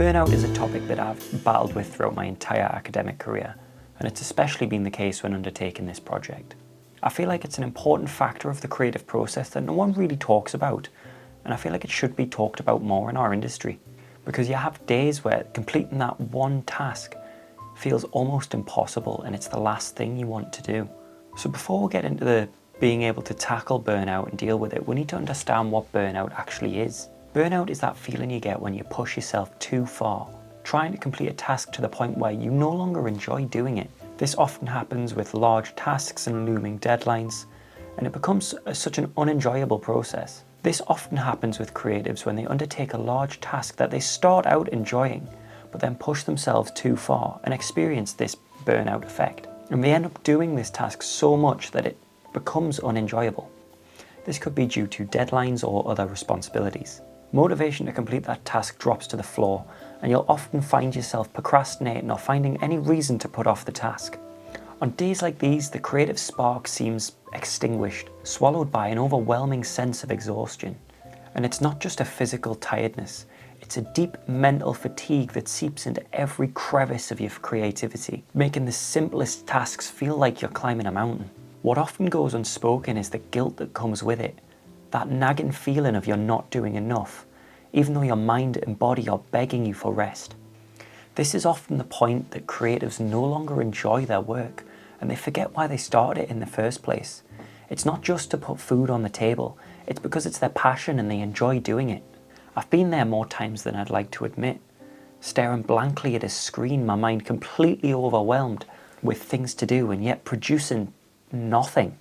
Burnout is a topic that I've battled with throughout my entire academic career, and it's especially been the case when undertaking this project. I feel like it's an important factor of the creative process that no one really talks about, and I feel like it should be talked about more in our industry, because you have days where completing that one task feels almost impossible and it's the last thing you want to do. So before we get into the being able to tackle burnout and deal with it, we need to understand what burnout actually is. Burnout is that feeling you get when you push yourself too far, trying to complete a task to the point where you no longer enjoy doing it. This often happens with large tasks and looming deadlines, and it becomes such an unenjoyable process. This often happens with creatives when they undertake a large task that they start out enjoying, but then push themselves too far and experience this burnout effect. And they end up doing this task so much that it becomes unenjoyable. This could be due to deadlines or other responsibilities. Motivation to complete that task drops to the floor, and you'll often find yourself procrastinating or finding any reason to put off the task. On days like these, the creative spark seems extinguished, swallowed by an overwhelming sense of exhaustion. And it's not just a physical tiredness, it's a deep mental fatigue that seeps into every crevice of your creativity, making the simplest tasks feel like you're climbing a mountain. What often goes unspoken is the guilt that comes with it, that nagging feeling of you're not doing enough, even though your mind and body are begging you for rest. This is often the point that creatives no longer enjoy their work, and they forget why they started it in the first place. It's not just to put food on the table, it's because it's their passion and they enjoy doing it. I've been there more times than I'd like to admit, staring blankly at a screen, my mind completely overwhelmed with things to do and yet producing nothing.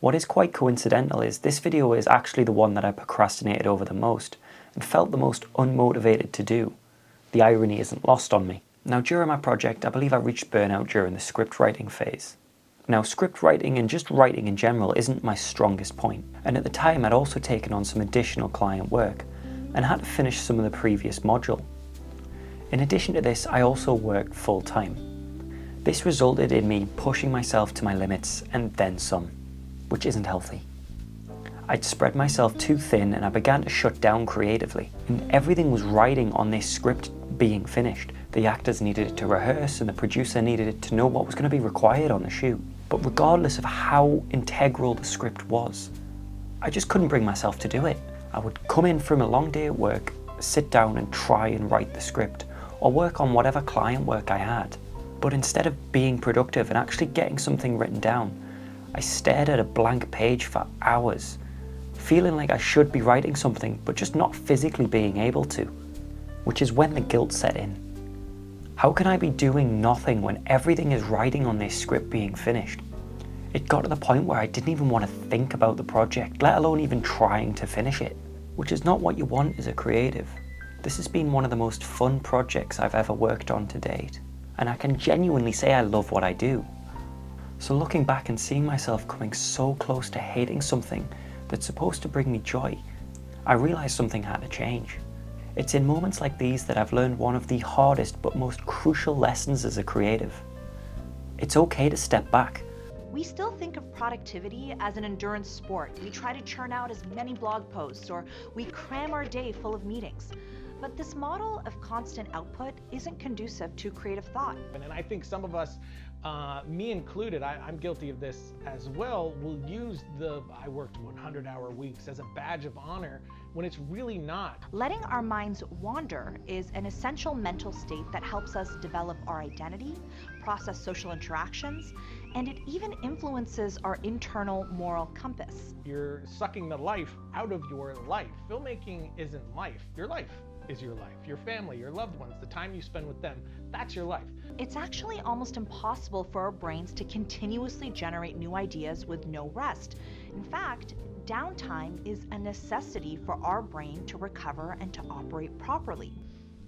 What is quite coincidental is this video is actually the one that I procrastinated over the most and felt the most unmotivated to do. The irony isn't lost on me. Now, during my project, I believe I reached burnout during the script writing phase. Now, script writing and just writing in general isn't my strongest point, and at the time I'd also taken on some additional client work and had to finish some of the previous module. In addition to this, I also worked full-time. This resulted in me pushing myself to my limits and then some, which isn't healthy. I'd spread myself too thin and I began to shut down creatively, and everything was riding on this script being finished. The actors needed it to rehearse and the producer needed it to know what was going to be required on the shoot. But regardless of how integral the script was, I just couldn't bring myself to do it. I would come in from a long day at work, sit down and try and write the script, or work on whatever client work I had. But instead of being productive and actually getting something written down, I stared at a blank page for hours, feeling like I should be writing something, but just not physically being able to, which is when the guilt set in. How can I be doing nothing when everything is riding on this script being finished? It got to the point where I didn't even want to think about the project, let alone even trying to finish it, which is not what you want as a creative. This has been one of the most fun projects I've ever worked on to date, and I can genuinely say I love what I do. So looking back and seeing myself coming so close to hating something that's supposed to bring me joy, I realized something had to change. It's in moments like these that I've learned one of the hardest but most crucial lessons as a creative. It's okay to step back. We still think of productivity as an endurance sport. We try to churn out as many blog posts, or we cram our day full of meetings. But this model of constant output isn't conducive to creative thought. And I think some of us, me included, I'm guilty of this as well, will use I worked 100-hour weeks as a badge of honor when it's really not. Letting our minds wander is an essential mental state that helps us develop our identity, process social interactions, and it even influences our internal moral compass. You're sucking the life out of your life. Filmmaking isn't life. Your life is your life. Your family, your loved ones, the time you spend with them, that's your life. It's actually almost impossible for our brains to continuously generate new ideas with no rest. In fact, downtime is a necessity for our brain to recover and to operate properly.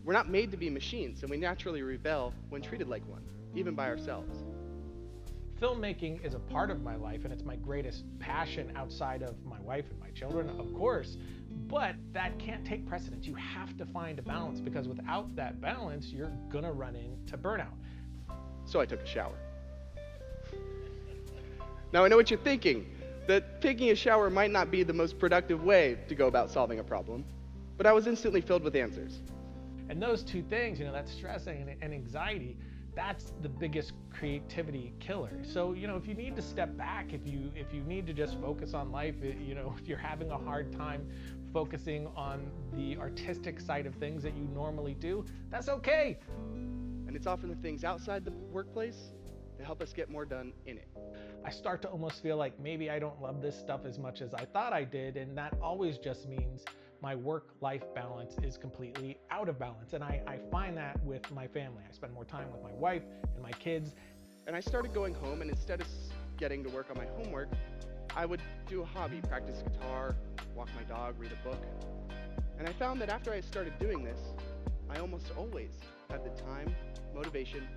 We're not made to be machines, and we naturally rebel when treated like one, even by ourselves. Filmmaking is a part of my life, and it's my greatest passion outside of my wife and my children, of course, but that can't take precedence. You have to find a balance, because without that balance, you're gonna run into burnout. So I took a shower. Now I know what you're thinking, that taking a shower might not be the most productive way to go about solving a problem, but I was instantly filled with answers. And those two things, that stress and anxiety, that's the biggest creativity killer. So, if you need to step back, if you need to just focus on life, if you're having a hard time focusing on the artistic side of things that you normally do, that's okay. And it's often the things outside the workplace that help us get more done in it. I start to almost feel like maybe I don't love this stuff as much as I thought I did, and that always just means my work-life balance is completely out of balance. And I find that with my family. I spend more time with my wife and my kids. And I started going home, and instead of getting to work on my homework, I would do a hobby, practice guitar, walk my dog, read a book. And I found that after I started doing this, I almost always had the time, motivation,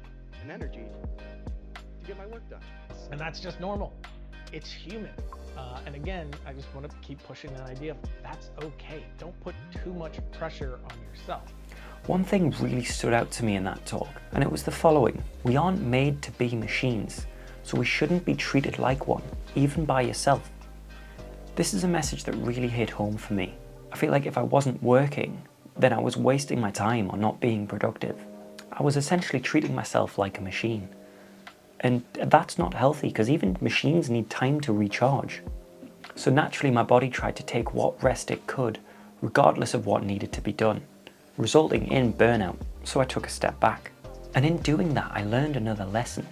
and energy to get my work done. And that's just normal. It's human. And again, I just want to keep pushing that idea of that's okay. Don't put too much pressure on yourself. One thing really stood out to me in that talk, and it was the following. We aren't made to be machines, so we shouldn't be treated like one, even by yourself. This is a message that really hit home for me. I feel like if I wasn't working, then I was wasting my time or not being productive. I was essentially treating myself like a machine. And that's not healthy, because even machines need time to recharge. So naturally my body tried to take what rest it could, regardless of what needed to be done, resulting in burnout. So I took a step back. And in doing that, I learned another lesson.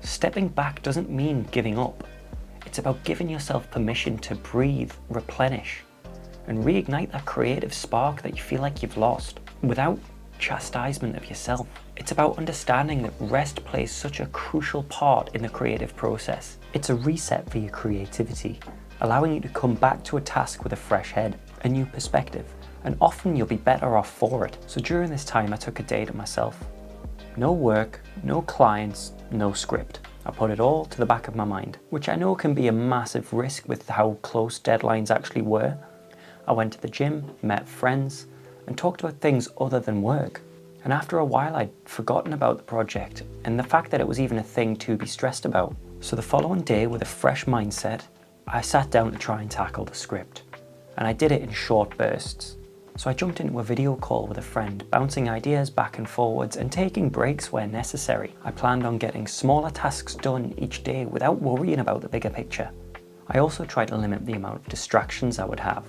Stepping back doesn't mean giving up. It's about giving yourself permission to breathe, replenish, and reignite that creative spark that you feel like you've lost, without chastisement of yourself. It's about understanding that rest plays such a crucial part in the creative process. It's a reset for your creativity, allowing you to come back to a task with a fresh head, a new perspective, and often you'll be better off for it. So during this time, I took a day to myself. No work, no clients, no script. I put it all to the back of my mind, which I know can be a massive risk with how close deadlines actually were. I went to the gym, met friends, and talked about things other than work. And after a while, I'd forgotten about the project and the fact that it was even a thing to be stressed about. So the following day, with a fresh mindset, I sat down to try and tackle the script. And I did it in short bursts. So I jumped into a video call with a friend, bouncing ideas back and forwards and taking breaks where necessary. I planned on getting smaller tasks done each day without worrying about the bigger picture. I also tried to limit the amount of distractions I would have.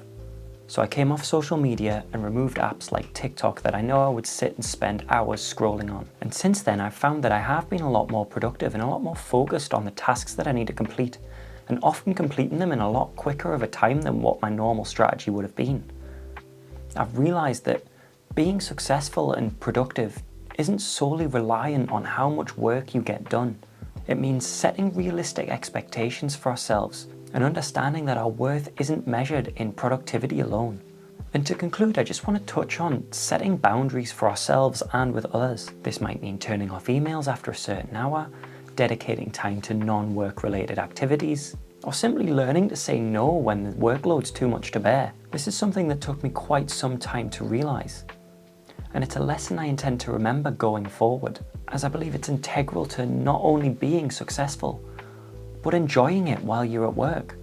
So I came off social media and removed apps like TikTok that I know I would sit and spend hours scrolling on. And since then, I've found that I have been a lot more productive and a lot more focused on the tasks that I need to complete, and often completing them in a lot quicker of a time than what my normal strategy would have been. I've realized that being successful and productive isn't solely reliant on how much work you get done. It means setting realistic expectations for ourselves and understanding that our worth isn't measured in productivity alone. And to conclude, I just want to touch on setting boundaries for ourselves and with others. This might mean turning off emails after a certain hour, dedicating time to non-work related activities, or simply learning to say no when the workload's too much to bear. This is something that took me quite some time to realize. And it's a lesson I intend to remember going forward, as I believe it's integral to not only being successful, but enjoying it while you're at work.